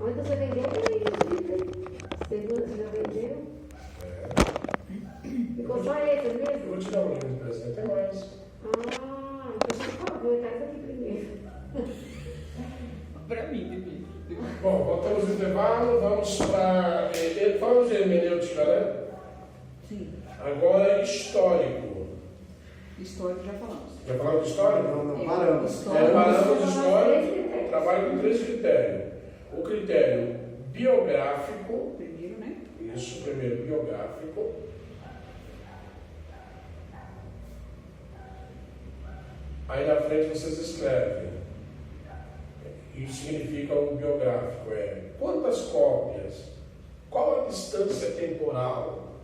Onde você vendeu? Segunda, você já vendeu? Ficou só esse Eu mesmo? vou te dar um livro de presente, tem mais. Ah, então por favor, tá essa aqui primeiro. Para mim, depende. Bom, voltamos no intervalo, vamos para. Falamos de hermenêutica, né? Sim. Agora, histórico. Histórico já falamos. Já falamos de história? Não, paramos. Paramos de história, trabalho com 3 critérios. O critério biográfico, Primeiro, né? isso, primeiro biográfico. Aí na frente vocês escrevem. Isso significa o biográfico, quantas cópias, qual a distância temporal,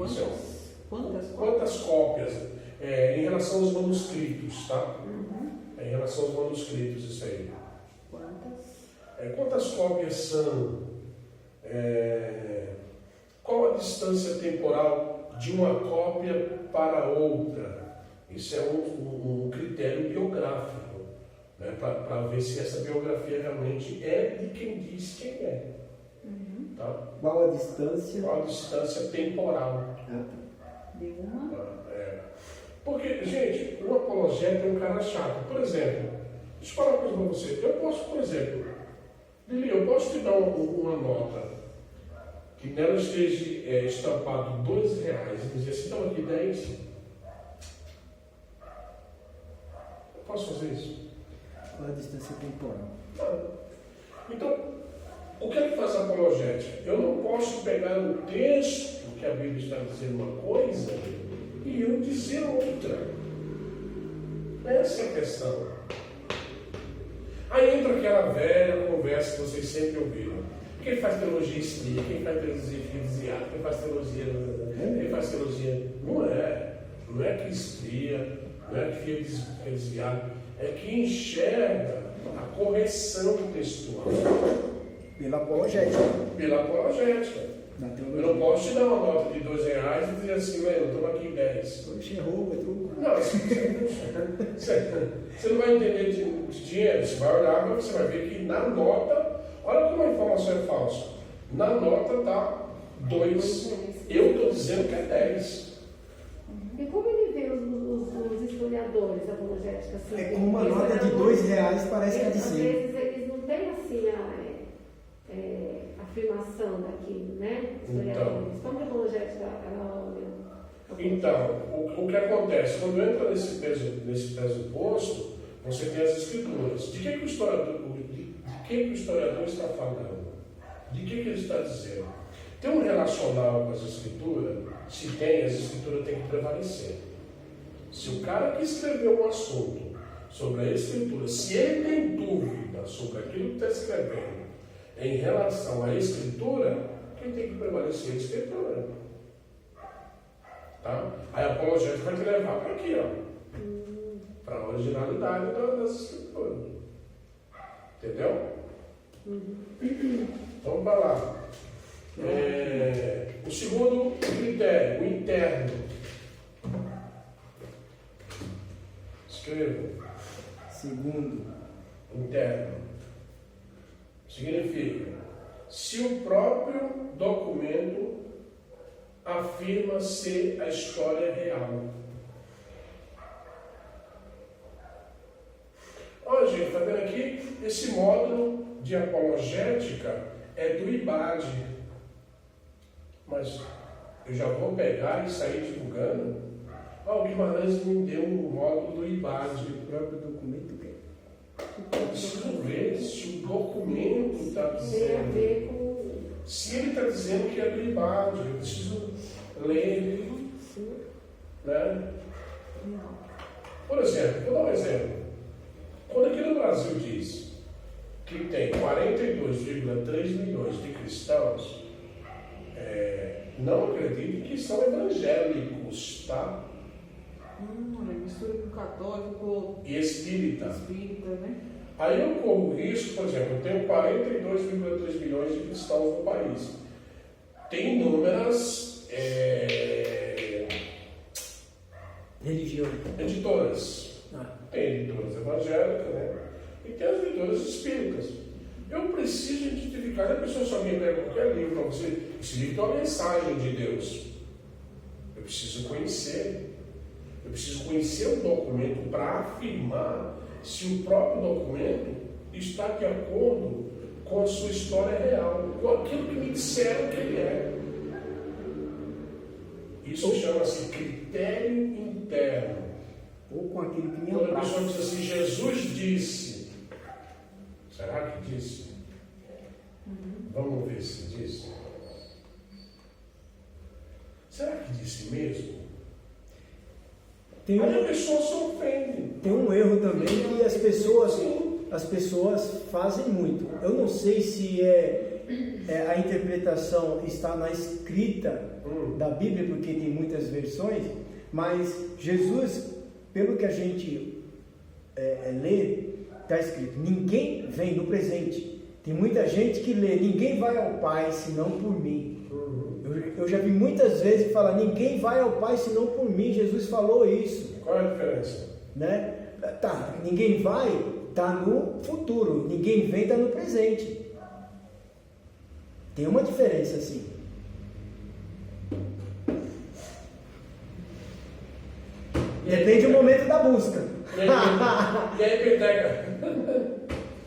isso quantas cópias, em relação aos manuscritos, tá? Em relação aos manuscritos, isso aí. Quantas cópias são? Qual a distância temporal de uma cópia para outra? Isso é um critério biográfico, né? Para ver se essa biografia realmente é de quem diz quem é. Tá? Qual a distância? Qual a distância temporal? De uma. Porque, gente, um apologeta é um cara chato. Por exemplo, deixa eu falar uma coisa para você. Eu posso, por exemplo, Lili, eu posso te dar uma nota que nela esteja estampado R$2 e dizer assim, então aqui 10. Eu posso fazer isso? Qual a distância temporal? Então, o que é que faz a apologética? Eu não posso pegar um texto que a Bíblia está dizendo uma coisa e eu dizer outra. Essa é a questão. Aí entra aquela velha conversa que vocês sempre ouviram. Quem faz teologia estria, quem faz teologia fisiática, quem faz teologia. Quem faz teologia. Não é que estria, não é que fica desviado, é que enxerga a correção textual. Pela apologética. Pela apologética. Na Eu teologia. não posso te dar uma nota de R$2 e dizer assim, Leno, toma aqui 10. Oxe, errou, é truco. Não, você não vai entender de dinheiro, você vai olhar, mas você vai ver que na nota, olha como a informação é falsa. Na nota está 2. Eu estou dizendo que é 10. E como ele vê os historiadores apologéticos assim? É com uma nota de R$2, parece que é de Às 100. vezes eles não têm assim a afirmação daquilo, né? Historiadores. Como que a apologética ela olha? Então, o que acontece? Quando entra nesse pressuposto, você tem as escrituras. De que o historiador está falando? De que ele está dizendo? Tem um relacional com as escrituras? Se tem, as escrituras têm que prevalecer. Se o cara que escreveu um assunto sobre a escritura, se ele tem dúvida sobre aquilo que está escrevendo em relação à escritura, quem tem que prevalecer é a escritura. Tá? Aí a apologética vai te levar para aqui, para a originalidade das escrituras. Entendeu? Vamos para lá. O segundo critério, o interno. Escreva. Segundo. Interno. Significa, se o próprio documento afirma ser a história real. Olha, gente, está vendo aqui? Esse módulo de apologética é do IBAD. Mas eu já vou pegar e sair divulgando. O Guimarães me deu um módulo do IBAD. O próprio documento o quê? Eu preciso ver se o documento está Tem a dizendo. ver com. Se ele está dizendo que é do IBAD, eu preciso ler ele. Né? Por exemplo, vou dar um exemplo. Quando aqui no Brasil diz que tem 42,3 milhões de cristãos, não acredite que são evangélicos, tá? Mistura com católico E espírita. espírita, né? Aí eu corro risco, por exemplo, eu tenho 42,3 milhões de cristãos no país. Tem inúmeras Religião. editoras. Tem editoras evangélicas, né? e tem as leituras espíritas. Eu preciso identificar, a pessoa só me pega qualquer livro para você, esse livro tem uma mensagem de Deus. Eu preciso conhecer. Eu preciso conhecer o documento para afirmar se o próprio documento está de acordo com a sua história real, com aquilo que me disseram que ele é. Isso chama-se critério interno. Ou com aquilo que me Quando a abraça. pessoa diz assim, Jesus disse. Será que disse? Vamos ver se disse. Será que disse mesmo? Tem Aí a um, pessoa se ofende. tem um erro também que as pessoas fazem muito. Eu não sei se a interpretação está na escrita da Bíblia, porque tem muitas versões, mas Jesus, pelo que a gente lê, está escrito, ninguém vem no presente. Tem muita gente que lê, ninguém vai ao Pai senão por mim. Eu já vi muitas vezes falar, ninguém vai ao Pai senão por mim. Jesus falou isso. Qual é a diferença? Né? Tá, ninguém vai, está no futuro. Ninguém vem, está no presente. Tem uma diferença assim. Depende do momento da busca. E aí, peteca?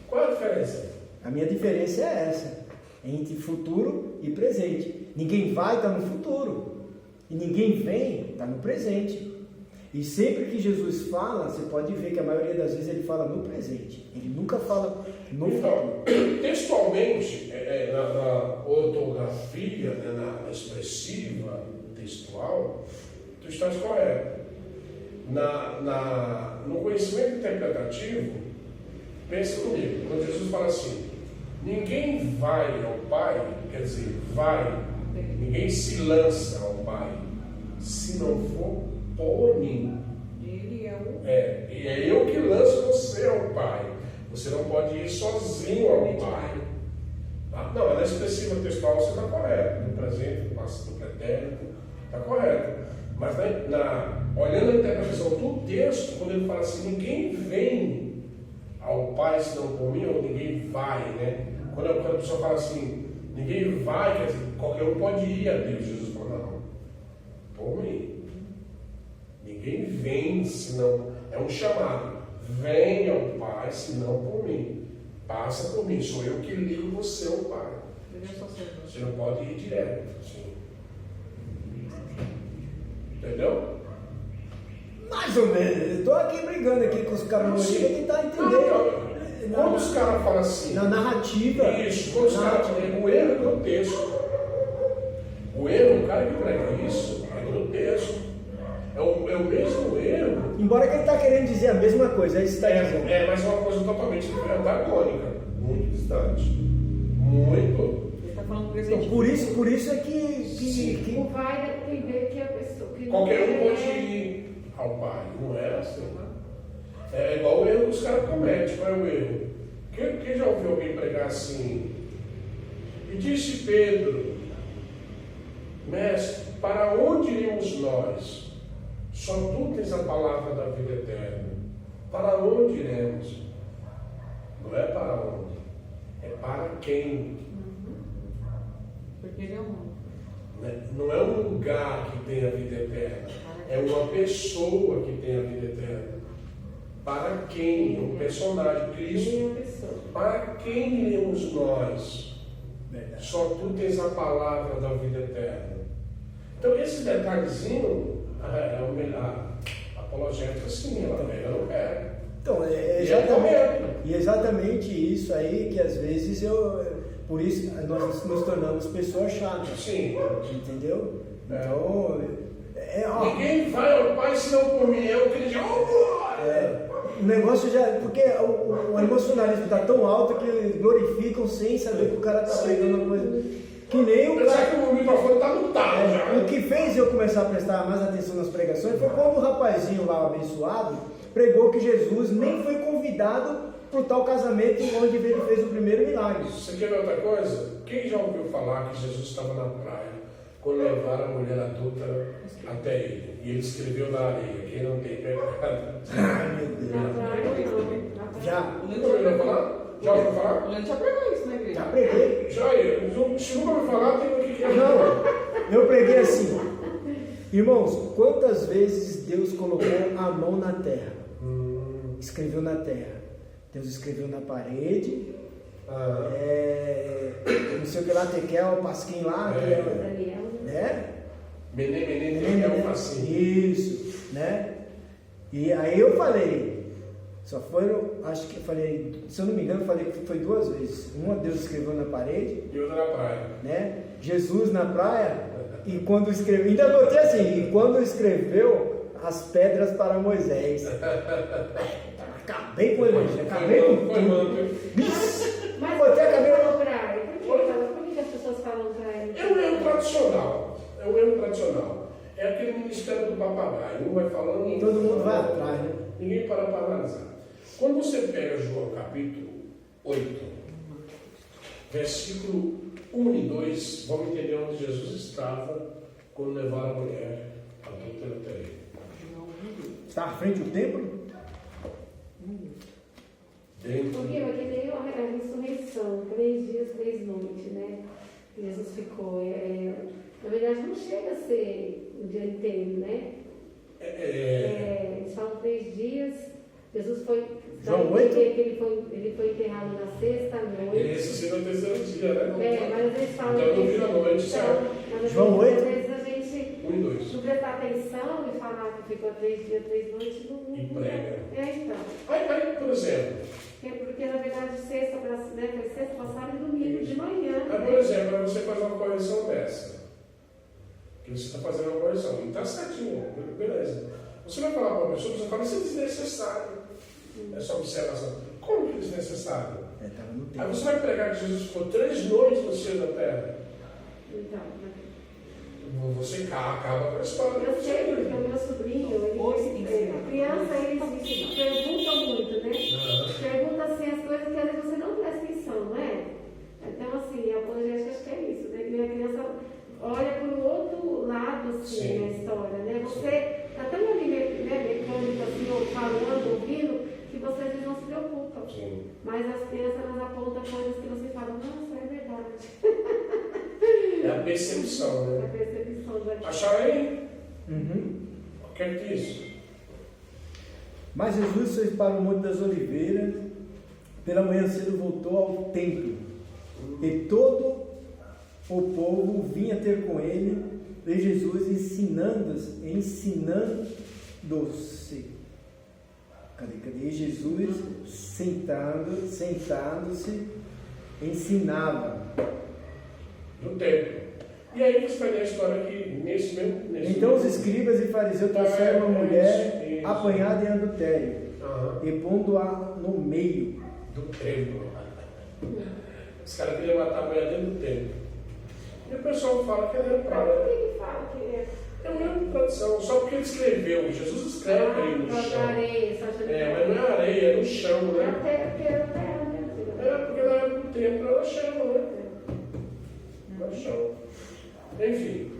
Qual é a diferença? A minha diferença é essa, entre futuro e presente. Ninguém vai, está no futuro. E ninguém vem, está no presente. E sempre que Jesus fala, você pode ver que a maioria das vezes ele fala no presente. Ele nunca fala no futuro. Então, textualmente, na ortografia, na expressiva, textual, tu estás correto. No conhecimento interpretativo, pensa comigo, quando Jesus fala assim, ninguém vai ao Pai, quer dizer, ninguém se lança ao Pai, se não for por mim. Ele é o... E é eu que lanço você ao Pai. Você não pode ir sozinho ao Pai. Não, na expressiva textual você está correto, no presente, no passado, no pretérito, está correto. Mas olhando a interpretação do texto, quando ele fala assim, ninguém vem ao Pai senão por mim, ou ninguém vai, né? Quando a pessoa fala assim, ninguém vai, quer dizer, qualquer um pode ir a Deus. Jesus falou, não, por mim. Ninguém vem senão, é um chamado, vem ao Pai senão por mim. Passa por mim, sou eu que ligo você ao Pai. Você não pode ir direto, assim. Entendeu? Mais ou menos. Estou aqui brigando aqui com os caras para tentar entender. Quando os caras falam assim... Na narrativa. Isso, quando os caras falam, o erro é grotesco. O erro, o cara que prega isso, é grotesco. É o mesmo erro. Embora que ele está querendo dizer a mesma coisa, é isso que está dizendo. Mas é uma coisa totalmente antagônica. Muito distante. Muito. Ele está falando presente. Então, por isso é que O vai depender que a pessoa... Que qualquer um pode ir ao Pai. Não é assim. É igual o erro que os caras cometem. Qual é o erro? Quem já ouviu alguém pregar assim? E disse Pedro, Mestre, para onde iremos nós? Só tu tens a palavra da vida eterna. Para onde iremos? Não é para onde, é para quem. Porque ele é um... Não é um lugar que tem a vida eterna, é uma pessoa que tem a vida eterna. Para quem? Um personagem, Cristo. Para quem iremos nós? Só tu tens a palavra da vida eterna. Então, esse detalhezinho, a apologética, sim, ela pega no pé. Então, exatamente isso aí que às vezes por isso nós nos tornamos pessoas chatas. Sim. Entendeu? Então, ninguém vai ao Pai senão por mim. É o que ele diz. O negócio já. Porque o emocionalismo está tão alto que eles glorificam sem saber que o cara está pregando uma coisa. Que nem o Apesar cara. que o microfone está mutado já. O que fez eu começar a prestar mais atenção nas pregações foi quando o rapazinho lá, abençoado, pregou que Jesus nem foi convidado para o tal casamento onde ele fez o primeiro milagre. Você quer ver outra coisa? Quem já ouviu falar que Jesus estava na praia quando levaram a mulher adulta até ele? E ele escreveu na areia: quem não tem pecado. Ai, meu Deus. Na praia não. Já Já. O Nunca ouviu falar? Já ouviu falar? O Leandro já pregou isso na igreja. Já preguei. Já eu. Se nunca ouviu falar, tem o que é. Não, eu preguei assim. Irmãos, quantas vezes Deus colocou a mão na terra? Escreveu na terra. Deus escreveu na parede. Não sei o que lá, Tekel, Pasquim lá. Daniel. Né? Menê, é um facinho. Isso, né? E aí eu falei, só foram, acho que eu falei, se eu não me engano, eu falei que foi 2 vezes. Uma Deus escreveu na parede, E outra na praia. né? Jesus na praia, e quando escreveu, ainda botei assim, e quando escreveu as pedras para Moisés. Acabei com ele, acabei com tudo. Mas Botei a por que cabeça. falou pra ele? Por que as pessoas falam pra ele? É um erro tradicional. É aquele ministério do papagaio. Um vai falando. Todo mundo vai atrás, né? Ninguém para analisar. Quando você pega João capítulo 8, versículo 1 e 2, vamos entender onde Jesus estava quando levaram a mulher adultera. Está à frente do templo? Dentro. Porque é que nem a ressurreição, 3 dias, 3 noites, né? Que Jesus ficou. Na verdade, não chega a ser o dia inteiro, né? Eles falam 3 dias. Jesus foi. João 8? Ele foi enterrado na sexta noite. Ele ressuscita no terceiro dia, né? Mas eles falam. Então não vira noite, certo? João 8? Às vezes a gente 1 e 2. não prestar atenção e falar que ficou 3 dias, 3 noites. E prega. Então. Aí, por exemplo, Porque na verdade sexta, né, foi sexta passada e domingo de manhã. aí, por exemplo, aí você faz uma correção dessa. Que você está fazendo uma correção. E está certinho, beleza. Você vai falar para uma pessoa, você fala, isso é desnecessário. É só observação. Como que é desnecessário? Estava no Aí templo. você vai pregar que Jesus ficou 3 noites no cielo da terra. Então, Você acaba com a história. eu sei porque o meu sobrinho, a criança, eles perguntam muito, né? Pergunta assim as coisas que às vezes você não presta atenção, não é? Então, assim, a apologética acho que é isso, né? Que a criança olha para o outro lado, assim, na história, né? Você está tão ali, né, mecânico, assim, ou falando, ouvindo, que você às vezes não se preocupa. Sim. Mas as crianças, elas apontam coisas que você fala, nossa, é verdade. É a percepção, A né? percepção da Acharam aí? Uhum. O que é que diz? Mas Jesus foi para o Monte das Oliveiras, pela manhã cedo voltou ao templo, e todo o povo vinha ter com ele, e Jesus ensinando-se. Cadê? E Jesus sentando-se, ensinava. No templo. E aí você vai ler a história aqui nesse mesmo. Então os escribas e fariseus trouxeram uma mulher isso. apanhada em adultério, Aham. e pondo-a no meio. Do templo. Os caras queriam matar a mulher dentro do templo. E o pessoal fala que ela é Por praia. que ele fala que é? É uma tradição, só porque ele escreveu. Jesus escreve aí no chão. Areia, só achando Mas não é areia, é no chão, É né? até a terra, né? Porque na época do templo era chão, né? No chão. Enfim,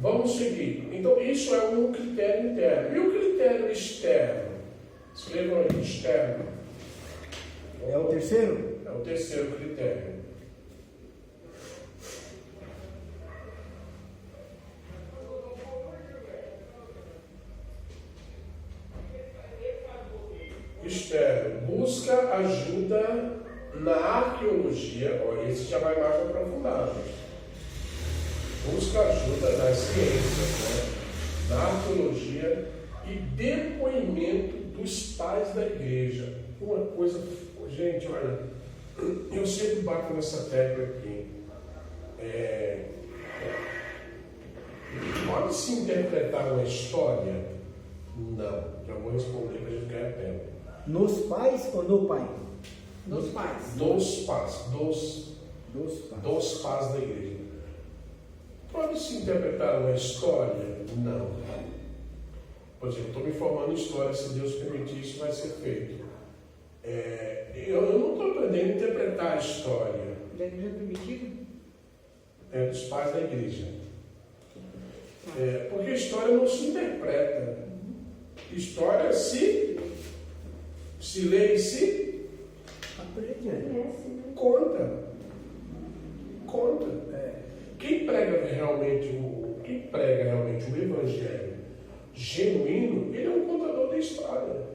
vamos seguir. Então, isso é um critério interno. E o critério externo? Escrevam aí, externo. É o terceiro? É o terceiro critério. Externo. Busca ajuda na arqueologia. Olha, esse já vai mais aprofundado. Busca ajuda nas ciências, né? Na arqueologia e depoimento dos pais da igreja. Uma coisa, gente, olha, eu sempre bato nessa tecla aqui. Pode-se interpretar uma história? Não. Já vou responder para a gente ganhar tempo. Nos pais ou no pai? Dos pais. Dos pais. Dos pais. Dos pais da igreja. Pode-se interpretar uma história? Não. Por exemplo, estou me formando em história, se Deus permitir, isso vai ser feito. Eu não estou aprendendo a interpretar a história. Da igreja primitiva? Dos pais da igreja. Porque a história não se interpreta. História se lê e se prega realmente o evangelho genuíno, ele é um contador da história.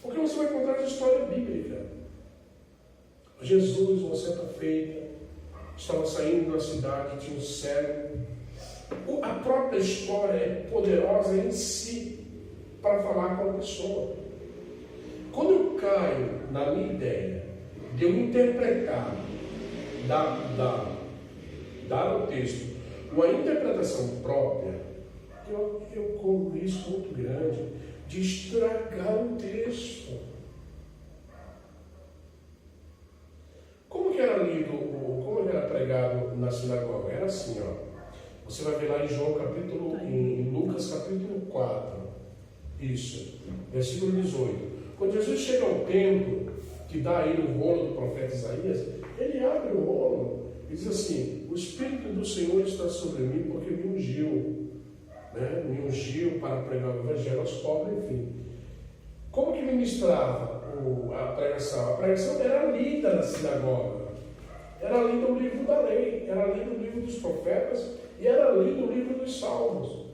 Porque você vai contar a história bíblica. Jesus, uma certa feita, estava saindo da cidade, tinha um cego. A própria história é poderosa em si para falar com a pessoa. Quando eu caio na minha ideia de eu interpretar, dar ao texto uma interpretação própria, eu corro um risco muito grande de estragar o texto. Como que era lido, como que era pregado na sinagoga? Era assim, ó. Você vai ver lá em Lucas capítulo 4, isso, versículo 18. Quando Jesus chega ao templo, que dá aí o rolo do profeta Isaías, ele abre o rolo e diz assim: o Espírito do Senhor está sobre mim porque me ungiu, né? Me ungiu para pregar o evangelho aos pobres, enfim. Como que ministrava a pregação? A pregação era lida na sinagoga, era lido o livro da lei, era lido o livro dos profetas e era lido o livro dos salmos.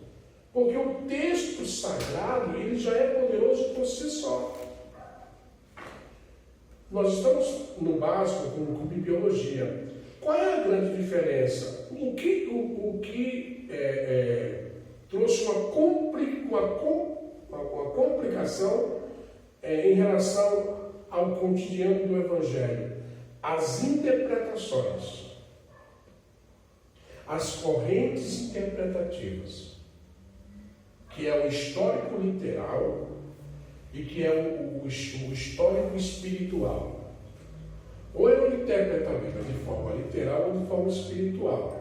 Porque o texto sagrado, ele já é poderoso por si só. Nós estamos no básico com bibliologia. Qual é a grande diferença? O que trouxe uma complicação em relação ao cotidiano do Evangelho? As interpretações, as correntes interpretativas, que é o histórico literal e que é o histórico espiritual. Ou eu interpreto a Bíblia de forma literal ou de forma espiritual.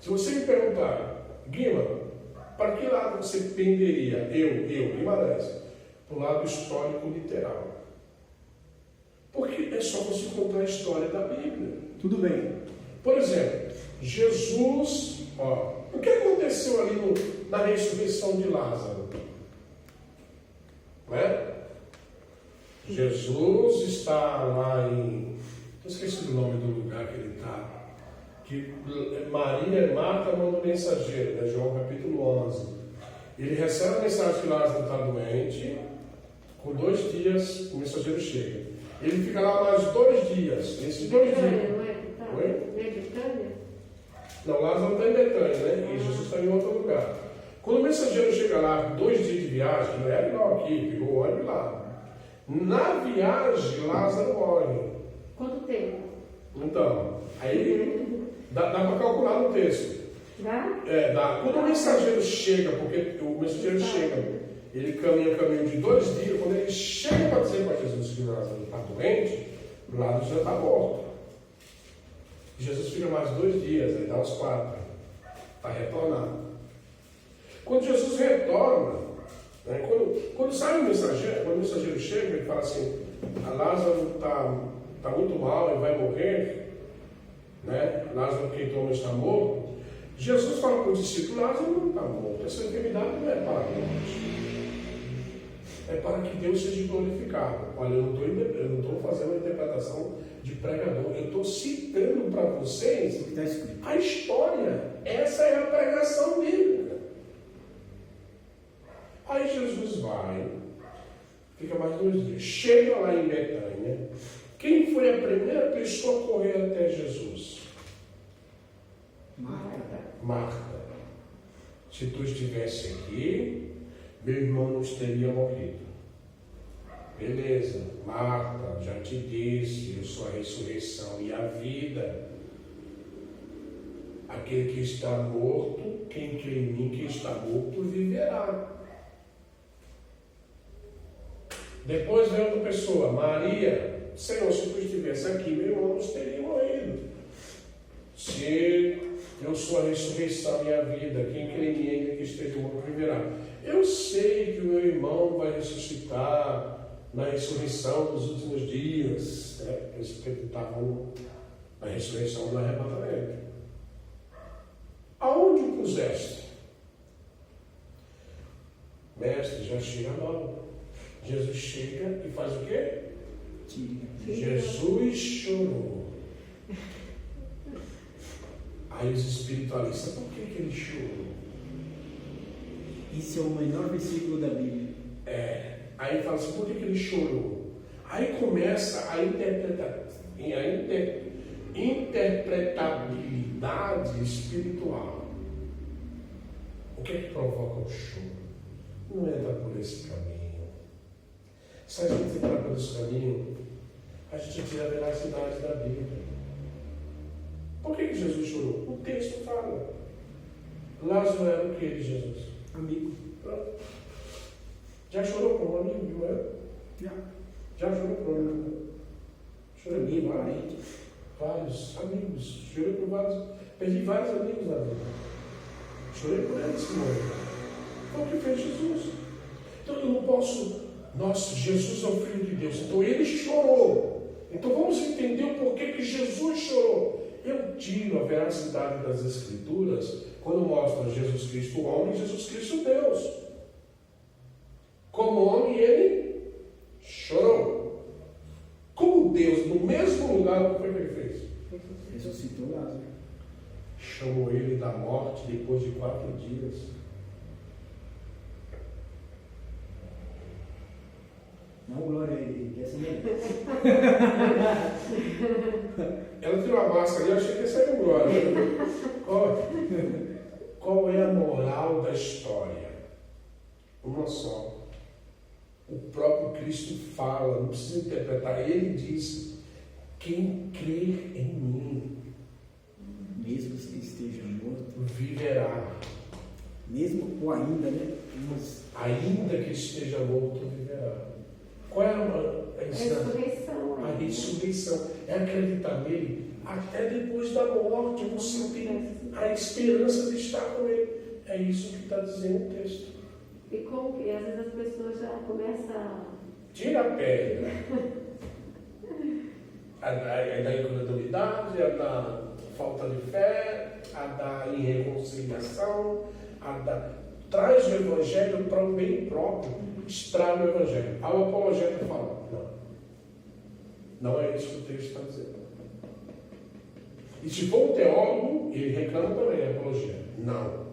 Se você me perguntar, Guima, para que lado você penderia? Eu, Guimarães, para o lado histórico literal. Porque é só você contar a história da Bíblia. Tudo bem. Por exemplo, Jesus, o que aconteceu ali na ressurreição de Lázaro? Não é? Jesus está lá em... Eu esqueci o nome do lugar que ele está. Que Marta manda um mensageiro, né? João capítulo 11. Ele recebe a mensagem que Lázaro está doente. Com 2 dias o mensageiro chega. Ele fica lá mais 2 dias. Nesses 2 dias. Não é Betânia? Não, Lázaro está em Betânia, né? E Jesus está em outro lugar. Quando o mensageiro chega lá, 2 dias de viagem, não era igual aqui, pegou o ônibus lá. Na viagem, Lázaro morre. Quanto tempo? Então, aí dá para calcular no texto. Dá? Dá. Quando o mensageiro chega, porque o mensageiro chega, ele caminha caminho de 2 dias, quando ele chega para dizer para Jesus que Lázaro está doente, Lázaro já está morto. Jesus fica mais 2 dias, aí dá os 4, para retornar. Quando Jesus retorna, né, quando sai o mensageiro, quando o mensageiro chega, ele fala assim: a Lázaro está muito mal e vai morrer, né? Lázaro, quem toma, está morto. Jesus fala para o discípulo: Lázaro não está morto, essa enfermidade não é para a morte, é para que Deus seja glorificado. Olha, eu não estou fazendo uma interpretação de pregador, eu estou citando para vocês a história. Essa é a pregação bíblica. Aí Jesus vai, fica mais 2 dias, chega lá em Betânia. Quem foi a primeira pessoa a correr até Jesus? Marta. Se tu estivesse aqui, meu irmão não teria morrido. Beleza, Marta, já te disse, eu sou a ressurreição e a vida. Aquele que está morto, quem crê em mim, que está morto, viverá. Depois vem outra pessoa, Maria. Senhor, se tu estivesse aqui, meu irmão não teria morrido. Se eu sou a ressurreição e a vida, quem crê em mim, ainda que esteja morto, viverá. Eu sei que o meu irmão vai ressuscitar na ressurreição dos últimos dias, né? Eles acreditavam na ressurreição do arrebatamento. Aonde o puseste? Mestre, já chega logo. Jesus chega e faz o quê? Jesus chorou. Aí os espiritualistas, por que ele chorou? esse é o melhor versículo da Bíblia. Aí fala assim, por que ele chorou? Aí começa a interpretabilidade espiritual. O que é que provoca o choro? Não entra por esse caminho. Se a gente entrar por esse caminho, a gente tira a veracidade da Bíblia. Por que Jesus chorou? O texto fala. Lázaro era o que de Jesus? Amigo. Pronto. Já chorou com um amigo, não é? Já chorou com um amigo? Chorei Amigo, com vários amigos. Chorei com vários. Perdi vários amigos na vida. Chorei por eles, Senhor. Foi o que fez Jesus. Então eu não posso. Nossa, Jesus é o Filho de Deus. Então ele chorou. Então vamos entender o porquê que Jesus chorou. Eu tiro a veracidade das Escrituras quando mostra Jesus Cristo homem e Jesus Cristo Deus. Como homem, ele chorou. Como Deus, no mesmo lugar, o que foi que ele fez? Ressuscitou Lázaro. Chamou ele da morte depois de 4 dias. Não, glória a ele, que assim mesmo. Ela tirou a máscara ali, eu achei que ia sair um glória. Qual é a moral da história? Uma só. O próprio Cristo fala, não precisa interpretar. Ele diz: quem crer em mim, Mesmo que esteja morto. viverá. Mesmo ou ainda, né? Mas Ainda que esteja morto, viverá. Qual é a Ressurreição. A ressurreição. É acreditar nele até depois da morte. Você tem a esperança de estar com ele. É isso que está dizendo o texto. E como que às vezes as pessoas já começam a... Tira a pedra. A da incredulidade, a da falta de fé, a da irreconciliação, traz o Evangelho para o bem próprio, estraga o Evangelho. A apologeta fala, não é isso que o texto está dizendo. E se for um teólogo, ele reclama também, é apologia. Não.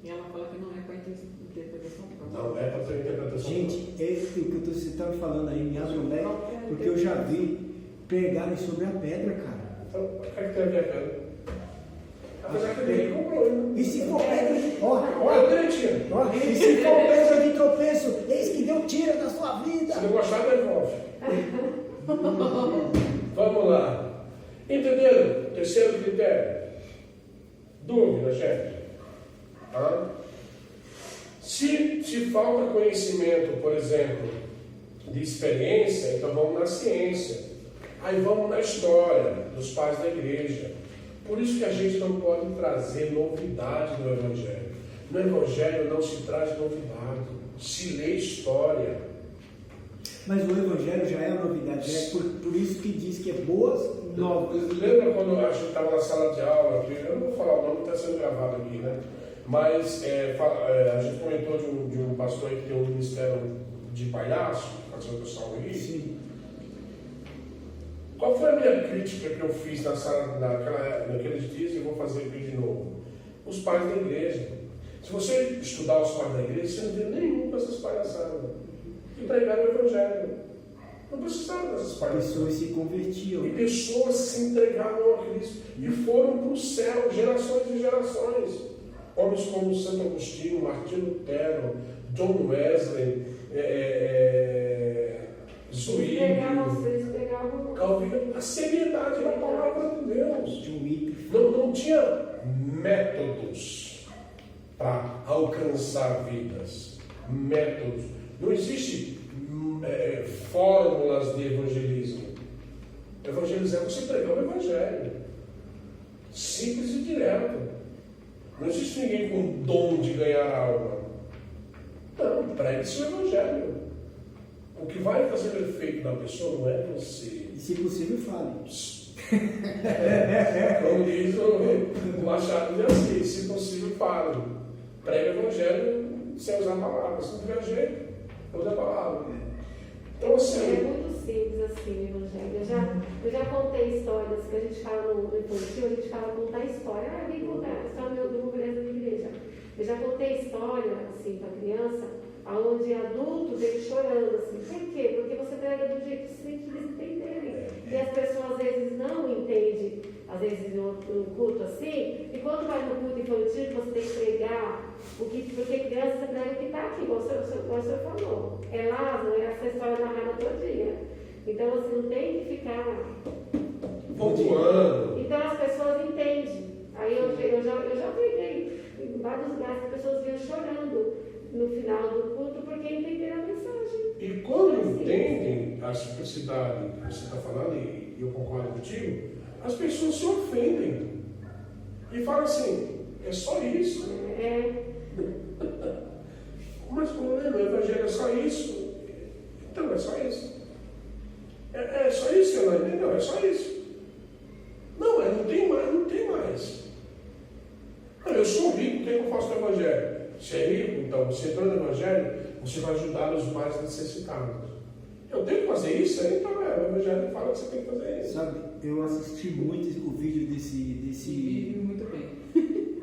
E ela fala que não é com a interpretação própria. Não é para ter interpretação. gente, esse que você está me falando aí me abre um leque, porque eu já vi pregarem sobre a pedra, cara. Então, o que é que tem a ver a pedra? Apesar que ninguém comprou, né? E se for pedra, ó, Olha direitinho. e se for pedra de tropeço, eis que deu tiro da sua vida. Se não gostar, devolve. Vamos lá. Entenderam? Terceiro critério. Dúvida, gente. Se falta conhecimento, por exemplo, de experiência, então vamos na ciência. Aí vamos na história dos pais da igreja. Por isso que a gente não pode trazer novidade no Evangelho. No Evangelho não se traz novidade, se lê história. Mas o Evangelho já é a novidade, é por isso que diz que é boas novas. Lembra quando a gente estava na sala de aula, eu não vou falar o nome, está sendo gravado aqui, né? Mas a gente comentou de um pastor aí que tem um ministério de palhaço, fazendo o pessoal rir. Sim. Qual foi a minha crítica que eu fiz na sala, naqueles dias e vou fazer aqui de novo? Os pais da igreja. Se você estudar os pais da igreja, você não vê nenhum dessas palhaçadas. E pregaram o Evangelho. Não precisaram dessas palhaçadas. Pessoas se convertiam. E pessoas se entregaram a Cristo e foram para o céu, gerações e gerações. Homens como Santo Agostinho, Martinho Lutero, John Wesley, Zwingli, Calvino, a seriedade da palavra de Deus. Não tinha métodos para alcançar vidas. Métodos. Não existe fórmulas de evangelismo. Evangelizar é você pregar o Evangelho. Simples e direto. Não existe ninguém com dom de ganhar alma. Não, pregue-se o Evangelho. O que vai fazer o efeito na pessoa não é você. E se possível, fale. Como diz o Machado de Assis, se possível, fale. Pregue o Evangelho sem usar palavras. Se não tiver jeito, usa a palavra. Então, assim. É muito simples assim o Evangelho. Eu já contei histórias que a gente fala no infantil, a gente fala contar história. Vem contar a história de uma beleza da igreja. Eu já contei história, assim, para criança, onde adultos vêm chorando, assim. Por quê? Porque você prega do jeito simples de entenderem. E as pessoas às vezes não entendem, às vezes no culto assim, e quando vai no culto infantil, você tem que pregar, porque criança você prega o que está aqui, igual o senhor falou. É Lázaro, é essa história narrada todo dia. Então você não tem que ficar pontuando. Então as pessoas entendem. Aí eu já preguei em vários lugares que as pessoas vinham chorando no final do culto porque entenderam a mensagem. E quando entendem a simplicidade que você está falando, e eu concordo contigo, as pessoas se ofendem e falam assim, é só isso. Mas como no Evangelho é só isso? Então é só isso. É só isso, ela entendeu? É só isso. Não, não tem mais, não tem mais. Não, eu sou rico, o que eu faço no Evangelho? Você é rico, então você entrou no Evangelho, você vai ajudar os mais necessitados. Eu tenho que fazer isso? Então o Evangelho fala que você tem que fazer isso. Sabe, eu assisti muito o vídeo Vive muito bem.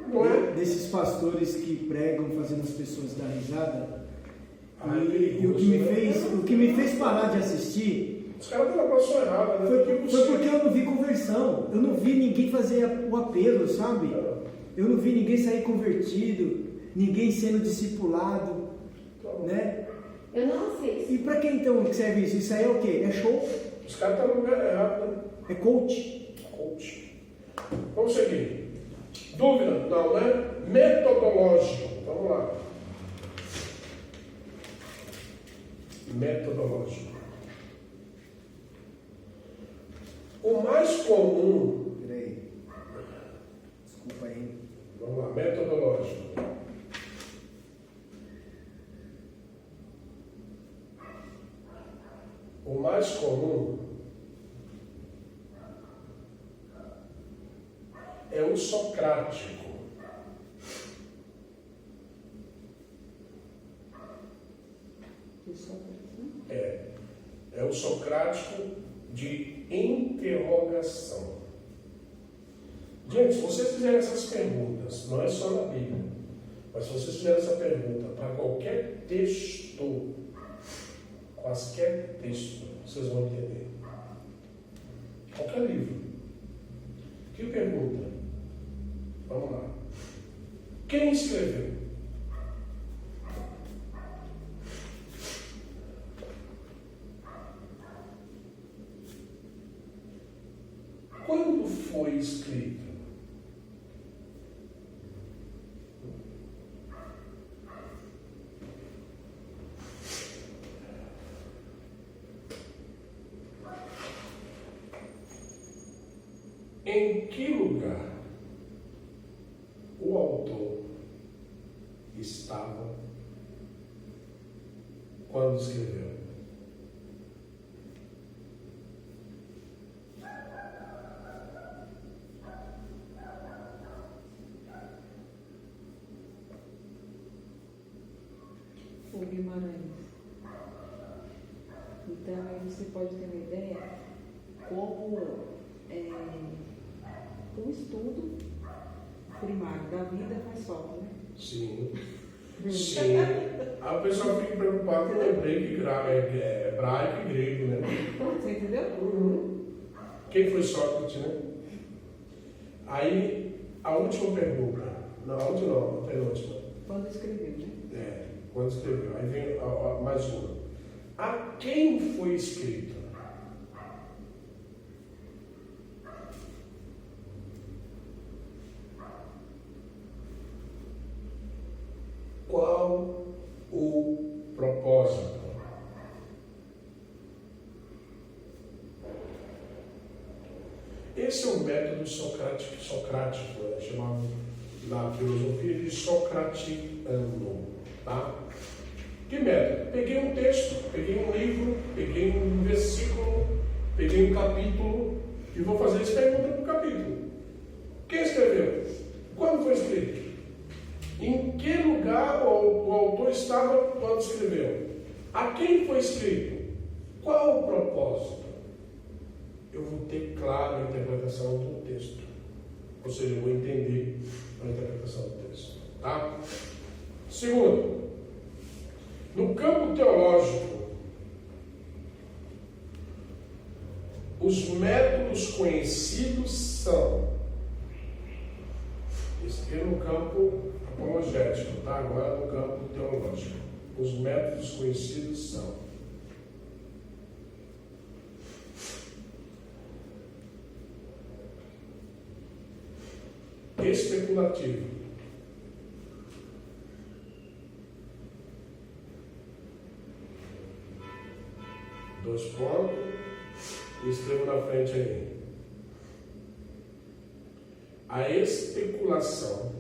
Não é? desses pastores que pregam fazendo as pessoas dar risada. E o que me fez parar de assistir os caras têm uma posição errada, né? foi porque eu não vi conversão. Eu não vi ninguém fazer o apelo, sabe? Eu não vi ninguém sair convertido, ninguém sendo discipulado, né? Eu não sei. E para quem então que serve isso? Isso aí é o quê? É show? Os caras estão no lugar errado, né? É coach? Coach. Vamos seguir. Dúvida? Não, né? Metodológico. Vamos lá. Metodológico. O mais comum. Peraí. Desculpa aí. Vamos lá, metodológico. O mais comum é o socrático. É o socrático de interrogação. Gente, se vocês fizerem essas perguntas, não é só na Bíblia, mas se vocês fizerem essa pergunta para qualquer texto, quaisquer texto, vocês vão entender. Qualquer livro. Que pergunta? Vamos lá. Quem escreveu? Quando foi escrito? Em que lugar o autor estava quando escreveu? O Guimarães. Então aí você pode ter uma ideia como o estudo primário da vida faz falta, né? Sim. Sim. A pessoa fica preocupada com hebraico, hebraico e grego, né? Você entendeu? Uhum. Quem foi Sócrates, né? Aí, a última pergunta. Não, a última não, a penúltima. Quando escreveu, né? Quando escreveu. Aí vem mais uma. A quem foi escrito? Qual o propósito? Esse é um método socrático, chamado na filosofia de socratiano, tá? Que método? Peguei um texto, peguei um livro, peguei um versículo, peguei um capítulo e vou fazer essa pergunta para o capítulo. Quem escreveu? Quando foi escrito? Em que lugar o autor estava quando escreveu? A quem foi escrito? Qual o propósito? Eu vou ter claro a interpretação do texto. Ou seja, eu vou entender a interpretação do texto. Tá? Segundo, no campo teológico, os métodos conhecidos são, isso aqui é no campo apologético, tá? Agora no campo teológico. Os métodos conhecidos são especulativo, dois pontos, e escrevo na frente aí. A especulação.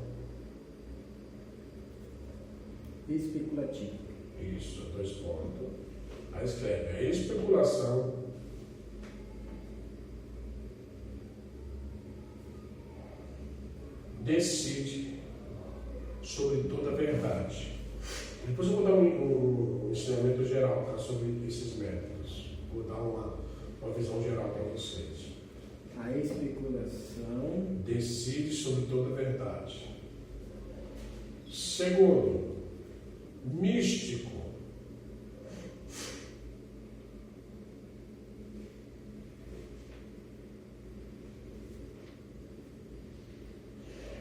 Especulativo. Isso, dois pontos. Aí escreve, a especulação decide sobre toda a verdade. Depois eu vou dar um ensinamento geral, tá, sobre esses métodos. Vou dar uma visão geral para vocês. A especulação Decide sobre toda a verdade. Segundo, místico.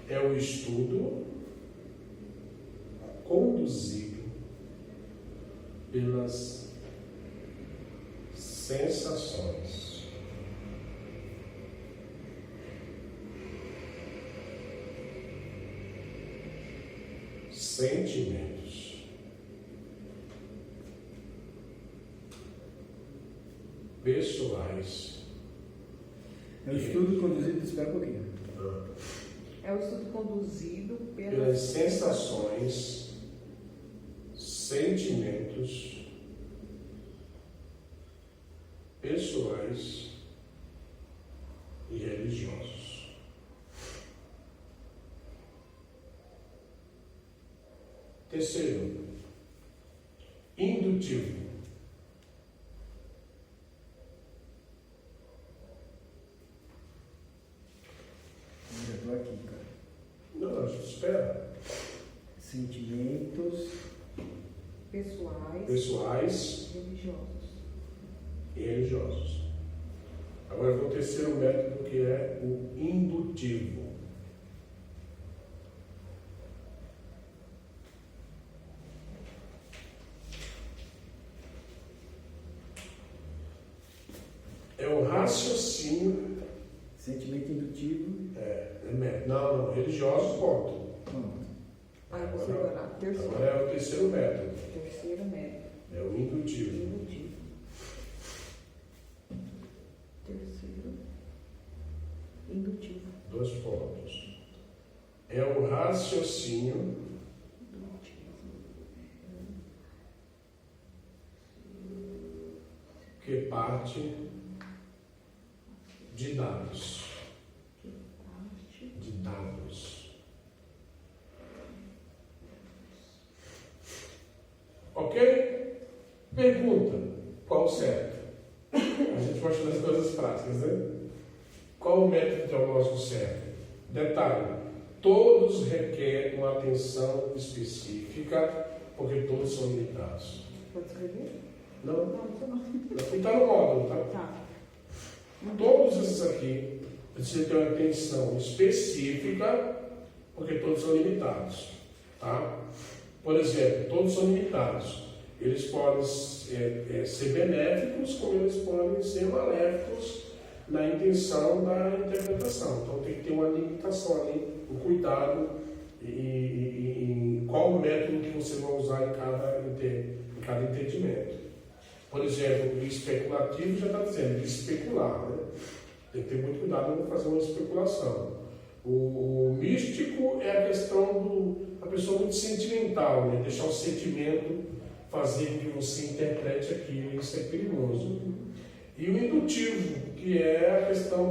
É o estudo conduzido pelas sensações. Sentimentos. Pessoais. é o estudo conduzido, espera um pouquinho. É o estudo conduzido Pelas sensações, sentimentos, pessoais e religiosos. Terceiro, indutivo. Já estou aqui, cara. Não, a gente espera. Sentimentos, Pessoais religiosos. e religiosos. Agora vou ao terceiro método, que é o indutivo. É o raciocínio. sentimento indutivo. Não, religiosos, ponto. Aí você vai lá. Agora é o terceiro método. Terceiro método. É o indutivo. Indutivo. Terceiro. Indutivo. 2 pontos. É o raciocínio que parte de dados. De dados. Ok? Pergunta: qual o certo? A gente gosta das coisas práticas, né? Qual o método teológico certo? Detalhe: todos requerem uma atenção específica, porque todos são limitados. Pode escrever? Não? Não, isso não. Aqui está no módulo, tá? Tá. Todos esses aqui precisam ter uma atenção específica, porque todos são limitados. Tá? Por exemplo, todos são limitados. Eles podem ser benéficos, como eles podem ser maléficos na intenção da interpretação. Então tem que ter uma limitação ali, um cuidado em qual método que você vai usar em cada entendimento. Por exemplo, o especulativo já está dizendo, de especular, né? Tem que ter muito cuidado para não fazer uma especulação. O místico é a questão da pessoa muito sentimental, né? Deixar o sentimento fazer com que você interprete aquilo, isso é perigoso. E o indutivo, que é a questão